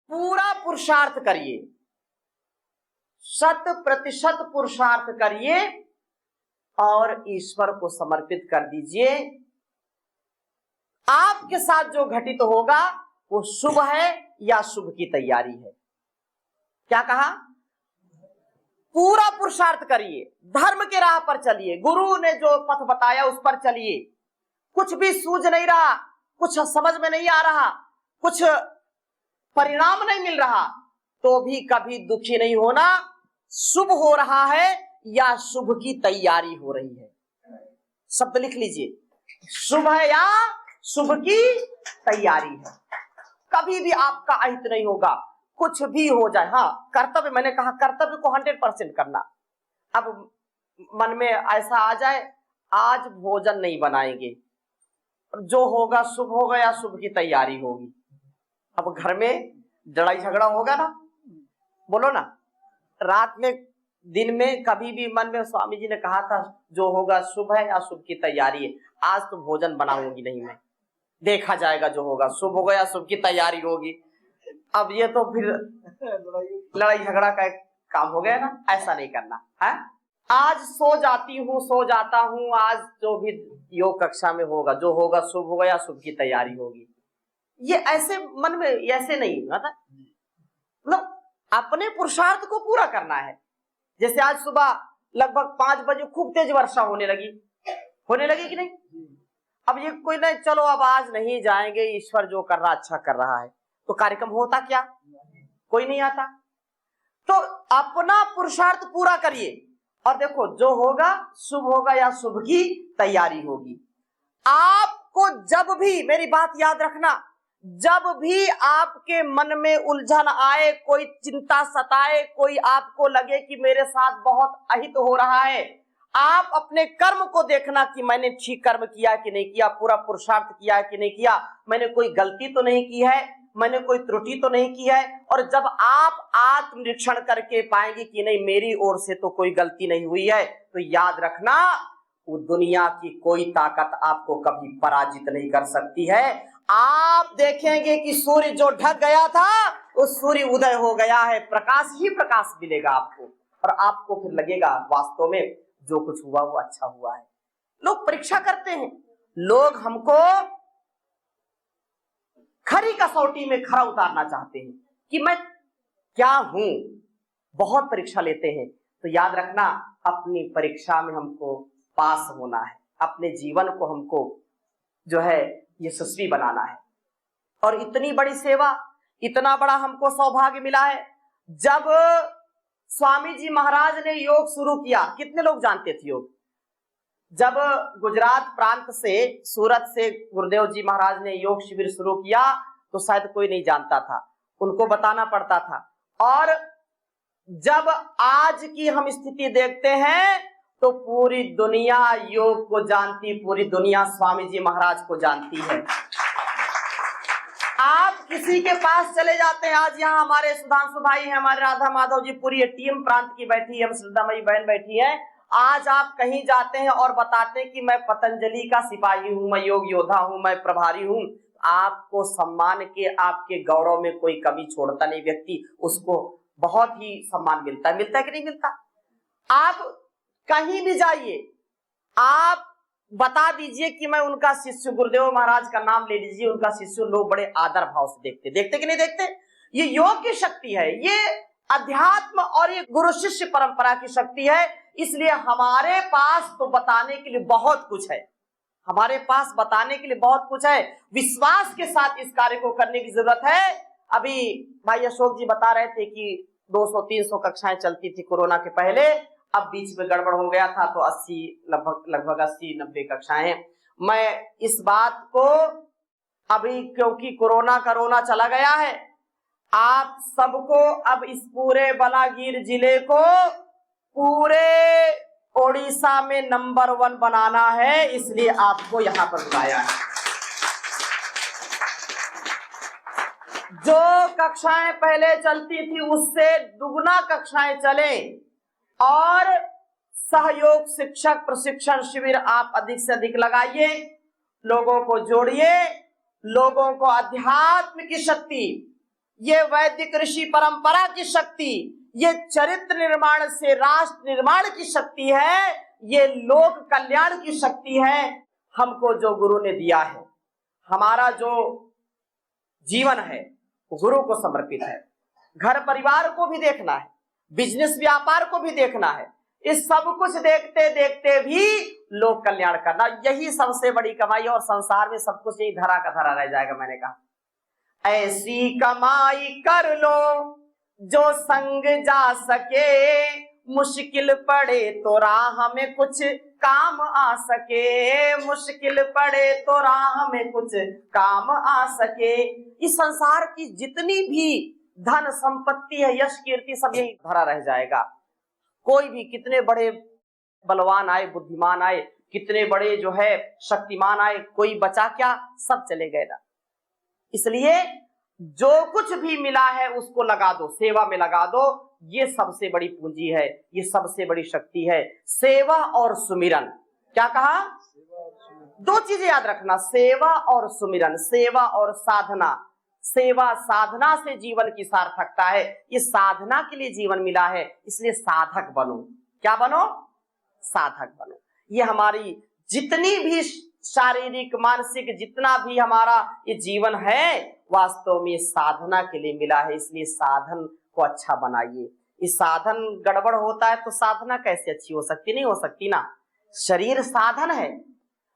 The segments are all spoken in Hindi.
पूरा पुरुषार्थ करिए, 100% पुरुषार्थ करिए और ईश्वर को समर्पित कर दीजिए। आपके साथ जो घटित होगा वो शुभ है या शुभ की तैयारी है। क्या कहा? पूरा पुरुषार्थ करिए, धर्म के राह पर चलिए, गुरु ने जो पथ बताया उस पर चलिए। कुछ भी सूझ नहीं रहा, कुछ समझ में नहीं आ रहा, कुछ परिणाम नहीं मिल रहा, तो भी कभी दुखी नहीं होना। शुभ हो रहा है या शुभ की तैयारी हो रही है, शब्द लिख लीजिए, शुभ है या शुभ की तैयारी है। कभी भी आपका अहित नहीं होगा, कुछ भी हो जाए। हाँ, कर्तव्य, मैंने कहा कर्तव्य को 100% करना। अब मन में ऐसा आ जाए आज भोजन नहीं बनाएंगे, जो होगा शुभ होगा या शुभ की तैयारी होगी। अब घर में लड़ाई झगड़ा होगा ना, बोलो ना। रात में दिन में कभी भी मन में स्वामी जी ने कहा था जो होगा शुभ है या शुभ की तैयारी है, आज तो भोजन बनाऊंगी नहीं मैं, देखा जाएगा जो होगा शुभ होगा या शुभ की तैयारी होगी। अब ये तो फिर लड़ाई झगड़ा का काम हो गया ना, ऐसा नहीं करना है। आज सो जाती हूँ, सो जाता हूँ, आज जो भी योग कक्षा में होगा, जो होगा शुभ होगा या शुभ की तैयारी होगी, ये ऐसे मन में ऐसे नहीं मतलब अपने पुरुषार्थ को पूरा करना है। जैसे आज सुबह लगभग 5 बजे खूब तेज वर्षा होने लगी कि नहीं? अब ये कोई नहीं, चलो अब आज नहीं जाएंगे, ईश्वर जो कर रहा अच्छा कर रहा है, तो कार्यक्रम होता क्या? कोई नहीं आता। तो अपना पुरुषार्थ पूरा करिए और देखो जो होगा शुभ होगा या शुभ की तैयारी होगी। आपको जब भी, मेरी बात याद रखना, जब भी आपके मन में उलझन आए, कोई चिंता सताए, कोई आपको लगे कि मेरे साथ बहुत अहित हो रहा है, आप अपने कर्म को देखना कि मैंने ठीक कर्म किया कि नहीं किया, पूरा पुरुषार्थ किया कि नहीं किया, मैंने कोई गलती तो नहीं की है, मैंने कोई त्रुटि तो नहीं की है। और जब आप आत्मनिरीक्षण करके पाएंगे कि नहीं मेरी ओर से तो कोई गलती नहीं हुई है, तो याद रखना वो दुनिया की कोई ताकत आपको कभी पराजित नहीं कर सकती है। आप देखेंगे कि सूर्य जो ढक गया था वो सूर्य उदय हो गया है, प्रकाश ही प्रकाश मिलेगा आपको, और आपको फिर लगेगा वास्तव में जो कुछ हुआ वो अच्छा हुआ है। लोग परीक्षा करते हैं, लोग हमको खरी कसौटी में खरा उतारना चाहते हैं कि मैं क्या हूं, बहुत परीक्षा लेते हैं। तो याद रखना अपनी परीक्षा में हमको पास होना है, अपने जीवन को हमको जो है यशस्वी बनाना है। और इतनी बड़ी सेवा, इतना बड़ा हमको सौभाग्य मिला है। जब स्वामी जी महाराज ने योग शुरू किया, कितने लोग जानते थे योग? जब गुजरात प्रांत से, सूरत से गुरुदेव जी महाराज ने योग शिविर शुरू किया तो शायद कोई नहीं जानता था, उनको बताना पड़ता था। और जब आज की हम स्थिति देखते हैं तो पूरी दुनिया योग को जानती, पूरी दुनिया स्वामी जी महाराज को जानती है। आप किसी के पास चले जाते हैं, आज यहाँ हमारे सुधांशु भाई हैं, हमारे राधा माधव जी, पूरी टीम प्रांत की बैठी है, हम श्रद्धामयी बहन बैठी है। आज आप कहीं जाते हैं और बताते हैं कि मैं पतंजलि का सिपाही हूं, मैं योग योद्धा हूं, मैं प्रभारी हूं, आपको सम्मान के, आपके गौरव में कोई कमी छोड़ता नहीं व्यक्ति, उसको बहुत ही सम्मान मिलता है। मिलता है कि नहीं मिलता? आप कहीं भी जाइए, आप बता दीजिए कि मैं उनका शिष्य, गुरुदेव महाराज का नाम ले लीजिए, उनका शिष्य, लोग बड़े आदर भाव से देखते कि नहीं देखते? ये योग की शक्ति है, ये अध्यात्म और ये गुरु शिष्य परंपरा की शक्ति है। इसलिए हमारे पास तो बताने के लिए बहुत कुछ है, हमारे पास बताने के लिए बहुत कुछ है। विश्वास के साथ इस कार्य को करने की जरूरत है। अभी भाई अशोक जी बता रहे थे कि 200-300 कक्षाएं चलती थी कोरोना के पहले, अब बीच में गड़बड़ हो गया था तो 80, लगभग 80-90 कक्षाएं। मैं इस बात को अभी, क्योंकि कोरोना चला गया है, आप सबको अब इस पूरे बलागीर जिले को पूरे ओडिशा में नंबर 1 बनाना है, इसलिए आपको यहां पर बुलाया है। जो कक्षाएं पहले चलती थी उससे दुगुना कक्षाएं चले, और सहयोग शिक्षक प्रशिक्षण शिविर आप अधिक से अधिक लगाइए, लोगों को जोड़िए, लोगों को अध्यात्म की शक्ति, ये वैदिक ऋषि परंपरा की शक्ति, ये चरित्र निर्माण से राष्ट्र निर्माण की शक्ति है, ये लोक कल्याण की शक्ति है। हमको जो गुरु ने दिया है, हमारा जो जीवन है गुरु को समर्पित है। घर परिवार को भी देखना है, बिजनेस व्यापार को भी देखना है, इस सब कुछ देखते देखते भी लोक कल्याण करना, यही सबसे बड़ी कमाई। और संसार में सब कुछ यही धरा का धरा रह जाएगा। मैंने कहा ऐसी कमाई कर लो जो संग जा सके, मुश्किल पड़े तो राह में कुछ काम आ सके, मुश्किल पड़े तो राह में कुछ काम आ सके। इस संसार की जितनी भी धन संपत्ति है, यश कीर्ति, सब यही धरा रह जाएगा। कोई भी कितने बड़े बलवान आए, बुद्धिमान आए, कितने बड़े जो है शक्तिमान आए, कोई बचा क्या? सब चले गए ना। इसलिए जो कुछ भी मिला है उसको लगा दो, सेवा में लगा दो। ये सबसे बड़ी पूंजी है, ये सबसे बड़ी शक्ति है, सेवा और सुमिरन। क्या कहा? दो चीजें याद रखना, सेवा और सुमिरन, सेवा और साधना। सेवा साधना से जीवन की सार्थकता है। ये साधना के लिए जीवन मिला है, इसलिए साधक बनो। क्या बनो? साधक बनो। ये हमारी जितनी भी शारीरिक मानसिक जितना भी हमारा ये जीवन है, वास्तव में साधना के लिए मिला है। इसलिए साधन को अच्छा बनाइए। इस साधन गड़बड़ होता है तो साधना कैसे अच्छी हो सकती? नहीं हो सकती ना। शरीर साधन है,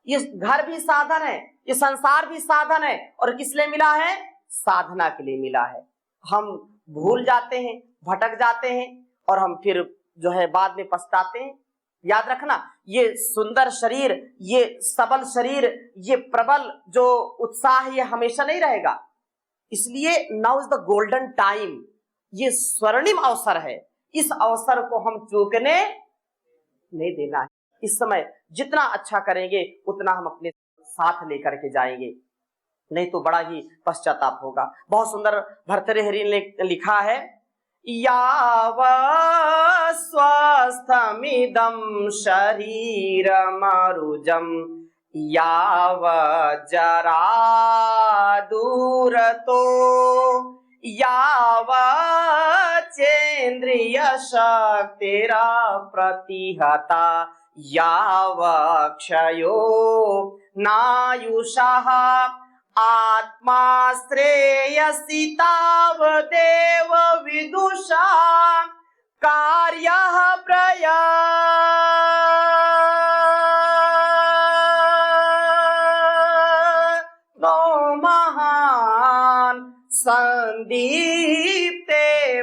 ये घर भी साधन है, ये संसार भी साधन है। और किस लिए मिला है? साधना के लिए मिला है। हम भूल जाते हैं, भटक जाते हैं, और हम फिर जो है बाद में पछताते हैं। याद रखना, ये सुंदर शरीर, ये सबल शरीर, ये प्रबल जो उत्साह, ये हमेशा नहीं रहेगा। इसलिए now is the golden time, ये स्वर्णिम अवसर है। इस अवसर को हम चूकने नहीं देना है। इस समय जितना अच्छा करेंगे उतना हम अपने साथ लेकर के जाएंगे, नहीं तो बड़ा ही पश्चाताप होगा। बहुत सुंदर भर्तृहरि ने लिखा है, याव स्वस्थमिदं शरीरमरुजं याव जरा दूरतो याव चेन्द्रिय शक्तिरा प्रतिहता याव क्षयो नायुषः आत्मा श्रेयसि तावदेव विदुषा कार्यः प्रयत्नो महान् संदीप्ते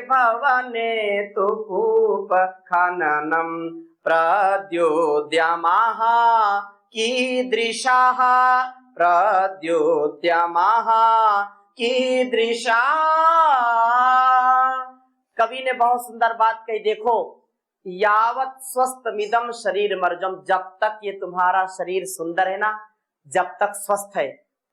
भवने तु कूप खननं प्रद्योद्यमः कीदृशः प्रद्योद्यमः कीदृशा। कवि ने बहुत सुंदर बात कही, देखो, यावत स्वस्थमिदं शरीर मर्जम, जब तक ये तुम्हारा शरीर सुंदर है ना, जब तक स्वस्थ है,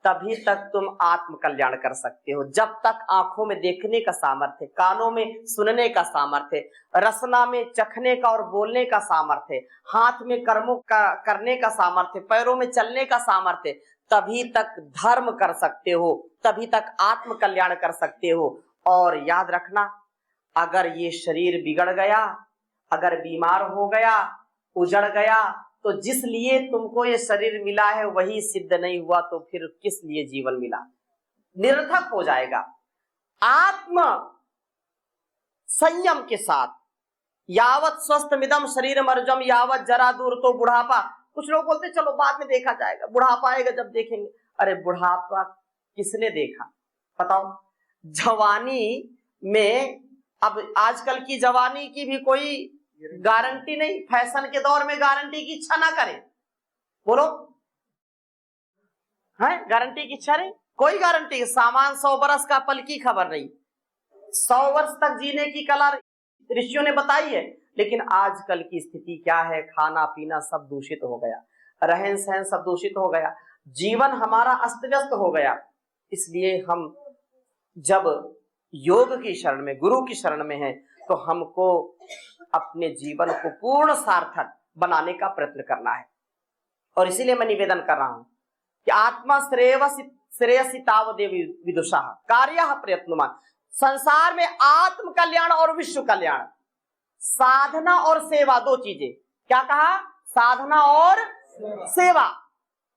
तभी तक तुम आत्म कल्याण कर सकते हो। जब तक आंखों में देखने का सामर्थ्य, कानों में सुनने का सामर्थ्य, रसना में चखने का और बोलने का सामर्थ्य, हाथ में कर्मों का करने का सामर्थ्य, पैरों में चलने का सामर्थ्य, तभी तक धर्म कर सकते हो, तभी तक आत्म कल्याण कर सकते हो। और याद रखना, अगर ये शरीर बिगड़ गया, अगर बीमार हो गया, उजड़ गया, तो जिस लिए तुमको ये शरीर मिला है वही सिद्ध नहीं हुआ, तो फिर किस लिए जीवन मिला? निरर्थक हो जाएगा। आत्म संयम के साथ, यावत स्वस्थमिदं शरीर मर्जम यावत जरा दूर तो बुढ़ापा। कुछ लोग बोलते चलो बाद में देखा जाएगा, बुढ़ापा आएगा जब देखेंगे। अरे बुढ़ापा किसने देखा? बताओ। जवानी में, अब आजकल की जवानी की भी कोई गारंटी नहीं, फैशन के दौर में गारंटी की इच्छा ना करें। बोलो, है गारंटी की इच्छा नहीं? कोई गारंटी, सामान 100 बरस का, पल की खबर नहीं। 100 वर्ष तक जीने की कला ऋषियों ने बताई है, लेकिन आजकल की स्थिति क्या है? खाना पीना सब दूषित हो गया, रहन सहन सब दूषित हो गया, जीवन हमारा अस्त व्यस्त हो गया। इसलिए हम जब योग की शरण में, गुरु की शरण में हैं, तो हमको अपने जीवन को पूर्ण सार्थक बनाने का प्रयत्न करना है। और इसीलिए मैं निवेदन कर रहा हूं कि आत्मा श्रेयसि तावदेव विदुषा कार्यः प्रयत्नवान्। संसार में आत्म कल्याण और विश्व कल्याण, साधना और सेवा, दो चीजें। क्या कहा? साधना और सेवा,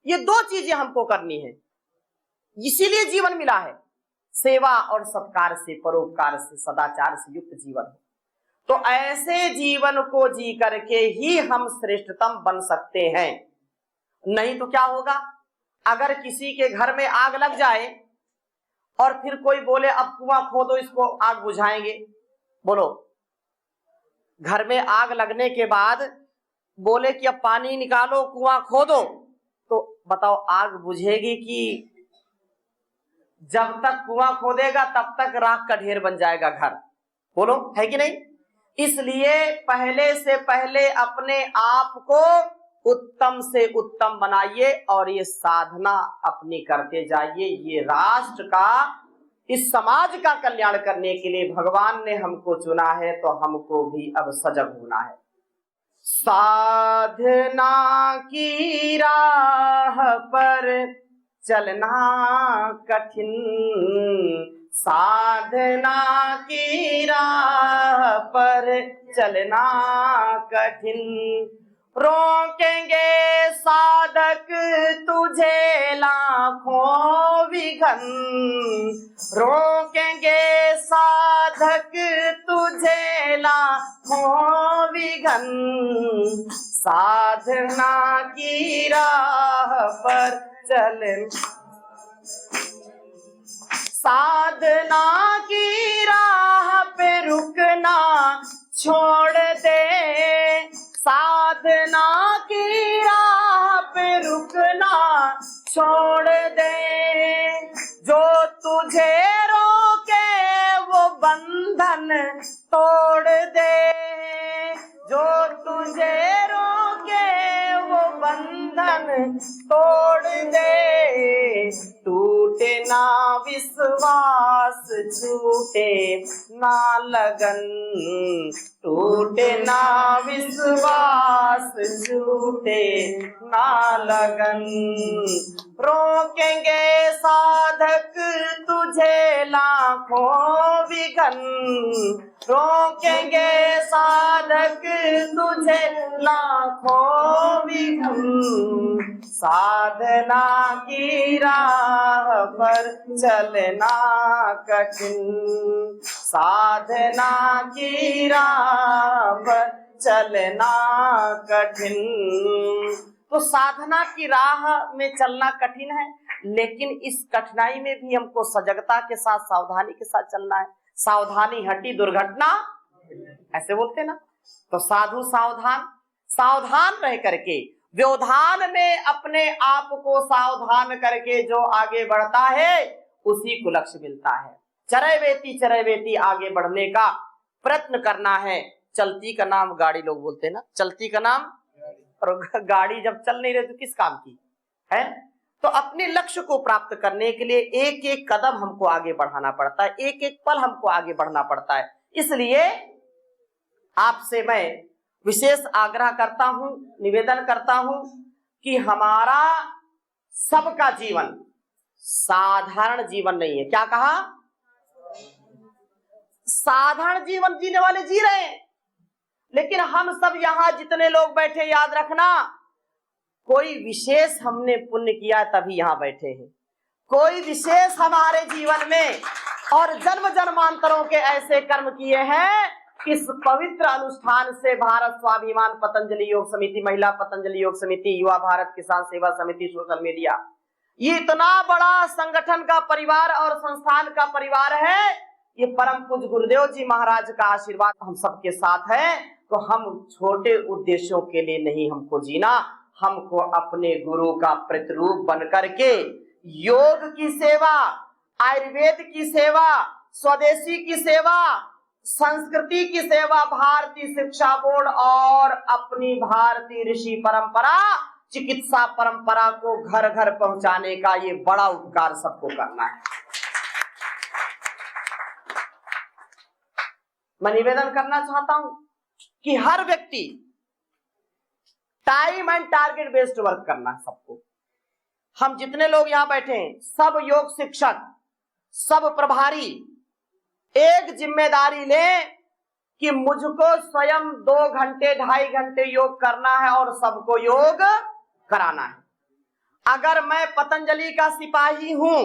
ये दो चीजें हमको करनी है, इसीलिए जीवन मिला है। सेवा और सत्कार से, परोपकार से, सदाचार से युक्त जीवन। तो ऐसे जीवन को जी करके ही हम श्रेष्ठतम बन सकते हैं। नहीं तो क्या होगा? अगर किसी के घर में आग लग जाए और फिर कोई बोले अब कुआं खोदो, इसको आग बुझाएंगे। बोलो, घर में आग लगने के बाद बोले कि अब पानी निकालो, कुआं खोदो, तो बताओ आग बुझेगी कि जब तक कुआं खोदेगा तब तक राख का ढेर बन जाएगा घर? बोलो, है कि नहीं? इसलिए पहले से पहले अपने आप को उत्तम से उत्तम बनाइए और ये साधना अपनी करते जाइए। ये राष्ट्र का, इस समाज का कल्याण करने के लिए भगवान ने हमको चुना है, तो हमको भी अब सजग होना है। साधना की राह पर चलना कठिन, साधना की राह पर चलना कठिन, रोकेंगे साधक तुझे लाखों विघन, रोकेंगे साधक तुझे लाखों विघन, साधना की राह पर चल, साधना की राह पे रुकना छोड़ दे, साधना की राह पे रुकना छोड़ दे, जो तुझे रोके वो बंधन तोड़ दे, जो तुझे रोके वो बंधन तोड़ दे, टूटे ना विश्वास छूटे ना लगन, टूटे ना विश्वास छूटे ना लगन, रोकेंगे साधक तुझे लाखों विघन, रोकेंगे साधक तुझे लाखों विघन, साधना की राह पर चलना कठिन, साधना की राह पर चलना कठिन। तो साधना की राह में चलना कठिन है, लेकिन इस कठिनाई में भी हमको सजगता के साथ, सावधानी के साथ चलना है। सावधानी हटी दुर्घटना, ऐसे बोलते ना। तो साधु सावधान, सावधान रह करके, व्यवधान में अपने आप को सावधान करके जो आगे बढ़ता है उसी को लक्ष्य मिलता है। चरैवेती वेती आगे बढ़ने का प्रयत्न करना है। चलती का नाम गाड़ी, लोग बोलते हैं ना, चलती का नाम, और गाड़ी जब चल नहीं रही तो किस काम की है? तो अपने लक्ष्य को प्राप्त करने के लिए एक एक कदम हमको आगे बढ़ाना पड़ता है, एक एक पल हमको आगे बढ़ना पड़ता है। इसलिए आपसे मैं विशेष आग्रह करता हूं, निवेदन करता हूं कि हमारा सबका जीवन साधारण जीवन नहीं है। क्या कहा? साधारण जीवन जीने वाले जी रहे हैं, लेकिन हम सब यहां जितने लोग बैठे, याद रखना, कोई विशेष हमने पुण्य किया तभी यहां बैठे हैं। कोई विशेष हमारे जीवन में और जन्म जन्मांतरों के ऐसे कर्म किए हैं, इस पवित्र अनुष्ठान से भारत स्वाभिमान पतंजलि योग समिति, महिला पतंजलि योग समिति, युवा भारत किसान सेवा समिति, सोशल मीडिया, ये इतना बड़ा संगठन का परिवार और संस्थान का परिवार है। ये परम पूज्य गुरुदेव जी महाराज का आशीर्वाद हम सबके साथ है। तो हम छोटे उद्देश्यों के लिए नहीं हमको जीना, हमको अपने गुरु का प्रतिरूप बन करके योग की सेवा, आयुर्वेद की सेवा, स्वदेशी की सेवा, संस्कृति की सेवा, भारतीय शिक्षा बोर्ड और अपनी भारतीय ऋषि परंपरा, चिकित्सा परंपरा को घर घर पहुंचाने का ये बड़ा उपकार सबको करना है। मैं निवेदन करना चाहता हूं कि हर व्यक्ति time and target based work करना है सबको। हम जितने लोग यहां बैठे हैं, सब योग शिक्षक, सब प्रभारी, एक जिम्मेदारी लें कि मुझको स्वयं 2 घंटे 2.5 घंटे योग करना है और सबको योग कराना है। अगर मैं पतंजलि का सिपाही हूं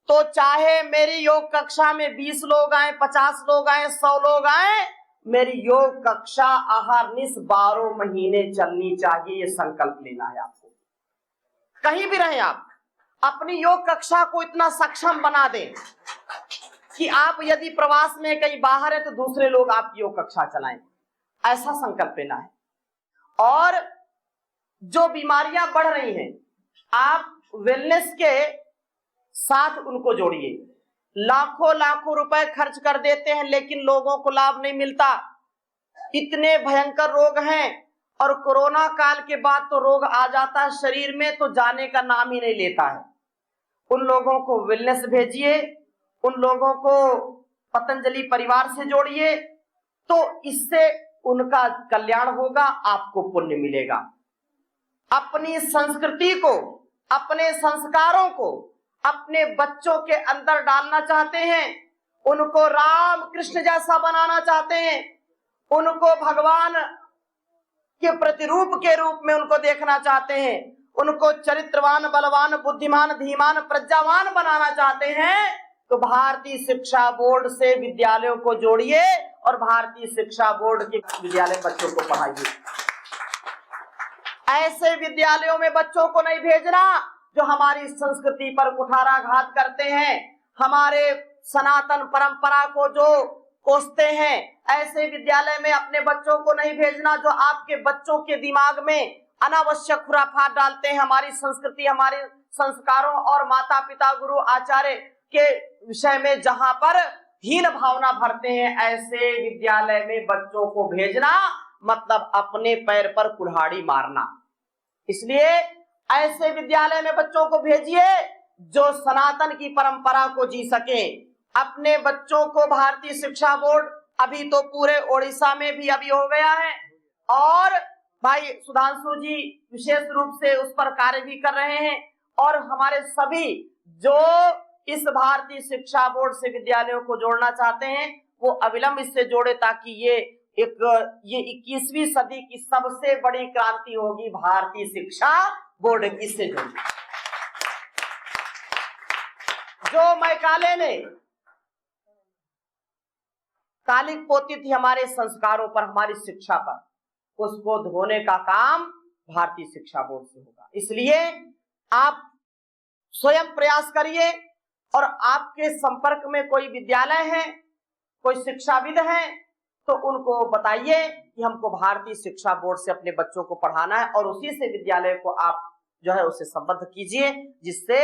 तो चाहे मेरी योग कक्षा में 20 लोग आए, 50 लोग आए, 100 लोग आए, मेरी योग कक्षा अहर्निश 12 महीने चलनी चाहिए। ये संकल्प लेना है आपको। कहीं भी रहें आप अपनी योग कक्षा को इतना सक्षम बना दें कि आप यदि प्रवास में कहीं बाहर है तो दूसरे लोग आपकी योग कक्षा चलाएं। ऐसा संकल्प लेना है। और जो बीमारियां बढ़ रही हैं, आप वेलनेस के साथ उनको जोड़िए। लाखों लाखों रुपए खर्च कर देते हैं लेकिन लोगों को लाभ नहीं मिलता। इतने भयंकर रोग हैं और कोरोना काल के बाद तो रोग आ जाता है शरीर में तो जाने का नाम ही नहीं लेता है। उन लोगों को वेलनेस भेजिए, उन लोगों को पतंजलि परिवार से जोड़िए, तो इससे उनका कल्याण होगा, आपको पुण्य मिलेगा। अपनी संस्कृति को, अपने संस्कारों को अपने बच्चों के अंदर डालना चाहते हैं, उनको राम कृष्ण जैसा बनाना चाहते हैं, उनको भगवान के प्रतिरूप के रूप में उनको देखना चाहते हैं, उनको चरित्रवान, बलवान, बुद्धिमान, धीमान, प्रज्ञावान बनाना चाहते हैं, तो भारतीय शिक्षा बोर्ड से विद्यालयों को जोड़िए और भारतीय शिक्षा बोर्ड के विद्यालय बच्चों को पढ़ाइए। ऐसे विद्यालयों में बच्चों को नहीं भेजना जो हमारी संस्कृति पर कुठाराघात करते हैं, हमारे सनातन परंपरा को जो कोसते हैं। ऐसे विद्यालय में अपने बच्चों को नहीं भेजना जो आपके बच्चों के दिमाग में अनावश्यक खुराफात डालते हैं, हमारी संस्कृति, हमारे संस्कारों और माता पिता, गुरु, आचार्य के विषय में जहां पर हीन भावना भरते हैं। ऐसे विद्यालय में बच्चों को भेजना मतलब अपने पैर पर कुल्हाड़ी मारना। इसलिए ऐसे विद्यालय में बच्चों को भेजिए जो सनातन की परंपरा को जी सके। अपने बच्चों को भारतीय शिक्षा बोर्ड अभी तो पूरे ओडिशा में भी अभी हो गया है और भाई सुधांशु जी विशेष रूप से उस पर कार्य भी कर रहे हैं। और हमारे सभी जो इस भारतीय शिक्षा बोर्ड से विद्यालयों को जोड़ना चाहते हैं वो अविलंब इससे जोड़े, ताकि ये 21वीं सदी की सबसे बड़ी क्रांति होगी भारतीय शिक्षा बोर्ड की से जुड़ी। जो मैकाले ने कालिक पोती थी हमारे संस्कारों पर, हमारी शिक्षा पर, उसको धोने का काम भारतीय शिक्षा बोर्ड से होगा। इसलिए आप स्वयं प्रयास करिए और आपके संपर्क में कोई विद्यालय है, कोई शिक्षाविद है, तो उनको बताइए कि हमको भारतीय शिक्षा बोर्ड से अपने बच्चों को पढ़ाना है और उसी से विद्यालय को आप जो है उसे संबद्ध कीजिए, जिससे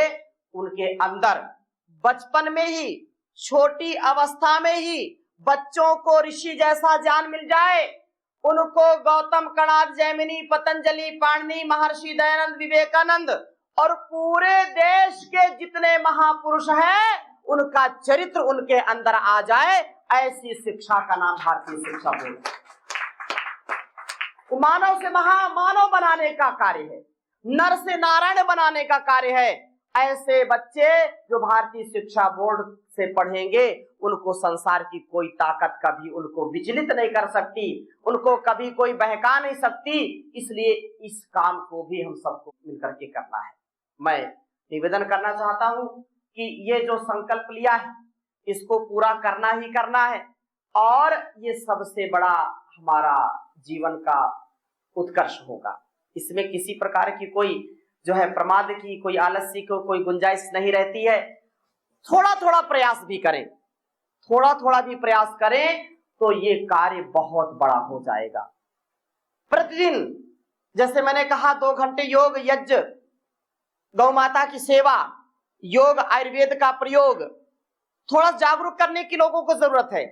उनके अंदर बचपन में ही, छोटी अवस्था में ही बच्चों को ऋषि जैसा ज्ञान मिल जाए। उनको गौतम, कणाद, जैमिनी, पतंजलि, पाणिनि, महर्षि दयानंद, विवेकानंद और पूरे देश के जितने महापुरुष हैं उनका चरित्र उनके अंदर आ जाए। ऐसी शिक्षा का नाम भारतीय शिक्षा बोर्ड। मानव से महामानव बनाने का कार्य है, नर से नारायण बनाने का कार्य है। ऐसे बच्चे जो भारतीय शिक्षा बोर्ड से पढ़ेंगे उनको संसार की कोई ताकत कभी उनको विचलित नहीं कर सकती, उनको कभी कोई बहका नहीं सकती। इसलिए इस काम को भी हम सबको मिलकर के करना है। मैं निवेदन करना चाहता हूं कि ये जो संकल्प लिया है इसको पूरा करना ही करना है और ये सबसे बड़ा हमारा जीवन का उत्कर्ष होगा। इसमें किसी प्रकार की कोई जो है प्रमाद की, कोई आलस्य को कोई गुंजाइश नहीं रहती है। थोड़ा थोड़ा प्रयास भी करें, थोड़ा थोड़ा भी प्रयास करें तो ये कार्य बहुत बड़ा हो जाएगा। प्रतिदिन जैसे मैंने कहा 2 घंटे योग, यज्ञ, गौ माता की सेवा, योग, आयुर्वेद का प्रयोग, थोड़ा जागरूक करने की लोगों को जरूरत है।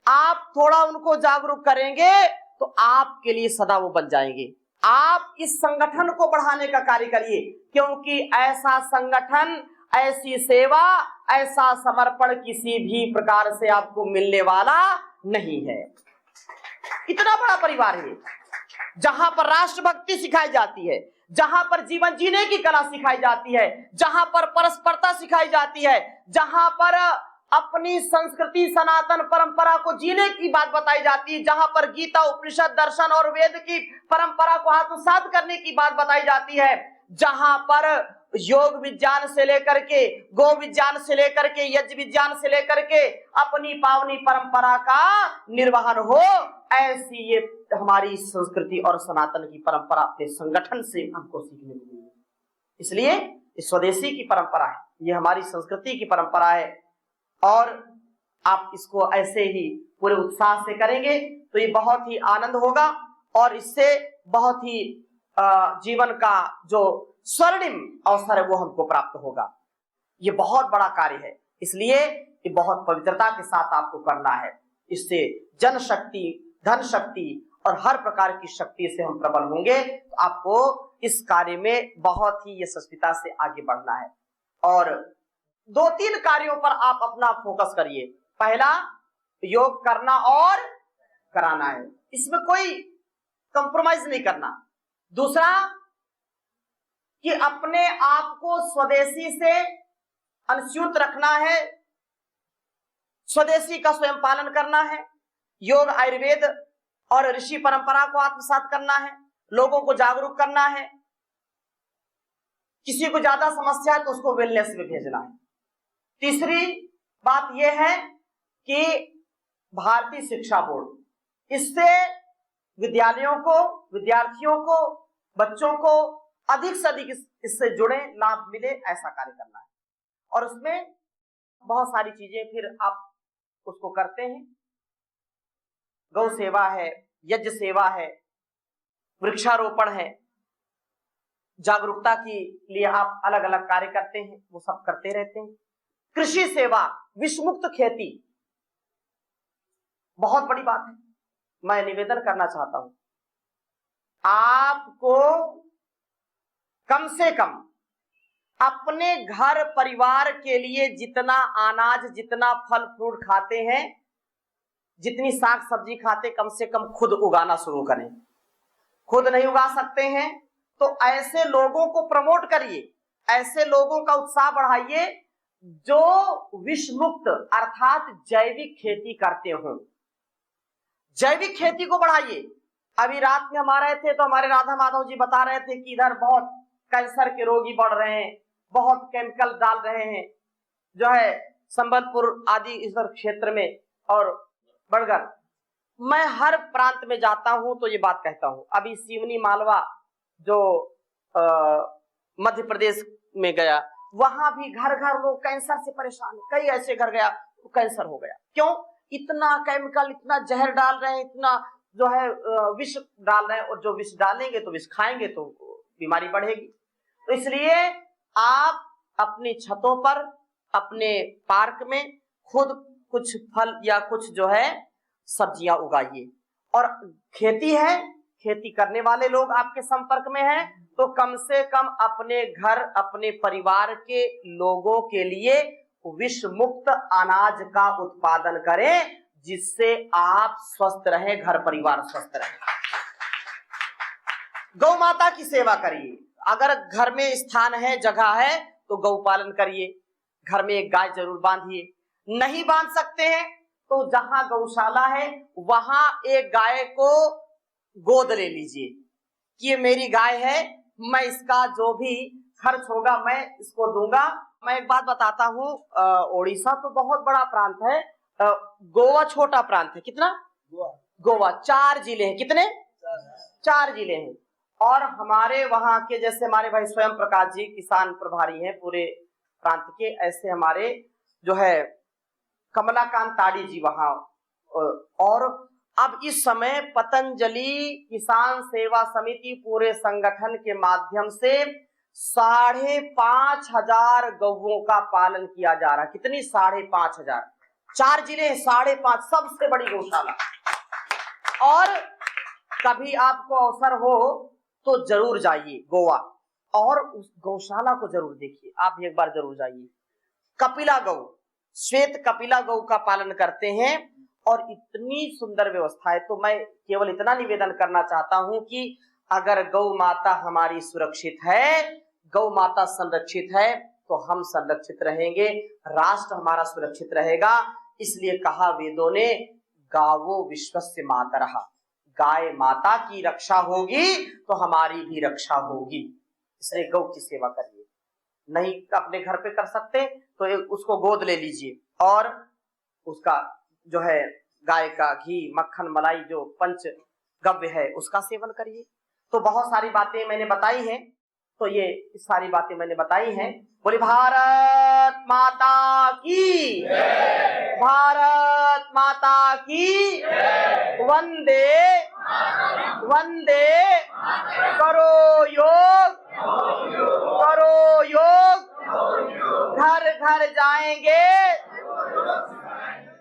आप थोड़ा उनको जागरूक करेंगे तो आपके लिए सदा वो बन जाएंगे। आप इस संगठन को बढ़ाने का कार्य करिए, क्योंकि ऐसा संगठन, ऐसी सेवा, ऐसा समर्पण किसी भी प्रकार से आपको मिलने वाला नहीं है। इतना बड़ा परिवार है जहां पर राष्ट्रभक्ति सिखाई जाती है, जहां पर जीवन जीने की कला सिखाई जाती है, जहां पर परस्परता सिखाई जाती है, जहां पर अपनी संस्कृति सनातन परंपरा को जीने की बात बताई जाती है, जहां पर गीता उपनिषद दर्शन और वेद की परंपरा को आत्मसात करने की बात बताई जाती है, जहां पर योग विज्ञान से लेकर के गो विज्ञान से लेकर के यज्ञ विज्ञान से लेकर के अपनी पावनी परंपरा का निर्वहन हो, ऐसी ये हमारी संस्कृति और सनातन की परंपरा अपने संगठन से हमको सीखने को मिली। इसलिए इस स्वदेशी की परंपरा है, ये हमारी संस्कृति की परंपरा है, और आप इसको ऐसे ही पूरे उत्साह से करेंगे तो ये बहुत ही आनंद होगा, और इससे बहुत ही जीवन का जो स्वर्णिम अवसर है वो हमको प्राप्त होगा। ये बहुत बड़ा कार्य है, इसलिए ये बहुत पवित्रता के साथ आपको करना है। इससे जनशक्ति, धन शक्ति और हर प्रकार की शक्ति से हम प्रबल होंगे। तो आपको इस कार्य में बहुत ही यशस्विता से आगे बढ़ना है, और 2-3 कार्यों पर आप अपना फोकस करिए। पहला, योग करना और कराना है, इसमें कोई कंप्रोमाइज नहीं करना। दूसरा, कि अपने आप को स्वदेशी से अनुस्यूत रखना है, स्वदेशी का स्वयं पालन करना है, योग आयुर्वेद और ऋषि परंपरा को आत्मसात करना है, लोगों को जागरूक करना है। किसी को ज्यादा समस्या है तो उसको वेलनेस में भेजना है। तीसरी बात यह है कि भारतीय शिक्षा बोर्ड, इससे विद्यालयों को, विद्यार्थियों को, बच्चों को अधिक से अधिक इससे जुड़े, लाभ मिले, ऐसा कार्य करना है। और उसमें बहुत सारी चीजें फिर आप उसको करते हैं। गौ सेवा है, यज्ञ सेवा है, वृक्षारोपण है, जागरूकता के लिए आप अलग अलग कार्य करते हैं, वो सब करते रहते हैं। कृषि सेवा, विषमुक्त खेती, बहुत बड़ी बात है। मैं निवेदन करना चाहता हूं, आपको कम से कम अपने घर परिवार के लिए जितना अनाज, जितना फल फ्रूट खाते हैं, जितनी साग सब्जी खाते, कम से कम खुद उगाना शुरू करें। खुद नहीं उगा सकते हैं तो ऐसे लोगों को प्रमोट करिए, ऐसे लोगों का उत्साह बढ़ाइए जो विष मुक्त अर्थात जैविक खेती करते हो। जैविक खेती को बढ़ाइए। अभी रात में हम आ रहे थे तो हमारे राधा माधव जी बता रहे थे कि इधर बहुत कैंसर के रोगी बढ़ रहे हैं, बहुत केमिकल डाल रहे हैं, जो है संबलपुर आदि इधर क्षेत्र में और बड़गर। मैं हर प्रांत में जाता हूं तो ये बात कहता हूं। अभी सिवनी मालवा जो मध्य प्रदेश में गया, वहां भी घर घर लोग कैंसर से परेशान है। कई ऐसे घर गया तो कैंसर हो गया। क्यों? इतना केमिकल, इतना जहर डाल रहे हैं, इतना जो है विष डाल रहे हैं, और जो विष डालेंगे तो विष खाएंगे तो बीमारी बढ़ेगी। तो इसलिए आप अपनी छतों पर, अपने पार्क में खुद कुछ फल या कुछ जो है सब्जियां उगाइए। और खेती है, खेती करने वाले लोग आपके संपर्क में हैं तो कम से कम अपने घर, अपने परिवार के लोगों के लिए विष मुक्त अनाज का उत्पादन करें, जिससे आप स्वस्थ रहे, घर परिवार स्वस्थ रहे। गौ माता की सेवा करिए। अगर घर में स्थान है, जगह है, तो गौ पालन करिए। घर में एक गाय जरूर बांधिए। नहीं बांध सकते हैं तो जहां गौशाला है वहां एक गाय को गोद ले लीजिए कि ये मेरी गाय है, मैं इसका जो भी खर्च होगा मैं इसको दूंगा। मैं एक बात बताता हूँ, ओडिशा तो बहुत बड़ा प्रांत है, गोवा छोटा प्रांत है। कितना? गोवा 4 जिले हैं। कितने? 4 जिले हैं। और हमारे वहां के, जैसे हमारे भाई स्वयं प्रकाश जी किसान प्रभारी हैं पूरे प्रांत के, ऐसे हमारे जो है कमलाकांत ताड़ी जी वहां। और अब इस समय पतंजलि किसान सेवा समिति पूरे संगठन के माध्यम से 5,500 गौओं का पालन किया जा रहा है। कितनी? 5,500। 4 जिले, 5,500, सबसे बड़ी गौशाला। और कभी आपको अवसर हो तो जरूर जाइए गोवा और उस गौशाला को जरूर देखिए। आप भी एक बार जरूर जाइए। कपिला गौ, श्वेत कपिला गौ का पालन करते हैं और इतनी सुंदर व्यवस्था है। तो मैं केवल इतना निवेदन करना चाहता हूं कि अगर गौ माता हमारी सुरक्षित है, गौ माता संरक्षित है, तो हम संरक्षित रहेंगे, राष्ट्र हमारा सुरक्षित रहेगा। इसलिए कहा वेदों ने, गावो विश्वस्य मातरः, गाय माता की रक्षा होगी तो हमारी भी रक्षा होगी। इसलिए गौ की सेवा करिए। नहीं अपने घर पे कर सकते तो उसको गोद ले लीजिए और उसका जो है गाय का घी, मक्खन, मलाई जो पंच गव्य है उसका सेवन करिए। तो बहुत सारी बातें मैंने बताई हैं, तो ये सारी बातें मैंने बताई हैं। बोली भारत माता की, भारत माता की, वंदे वंदे, करो योग, करो योग, घर घर जाएंगे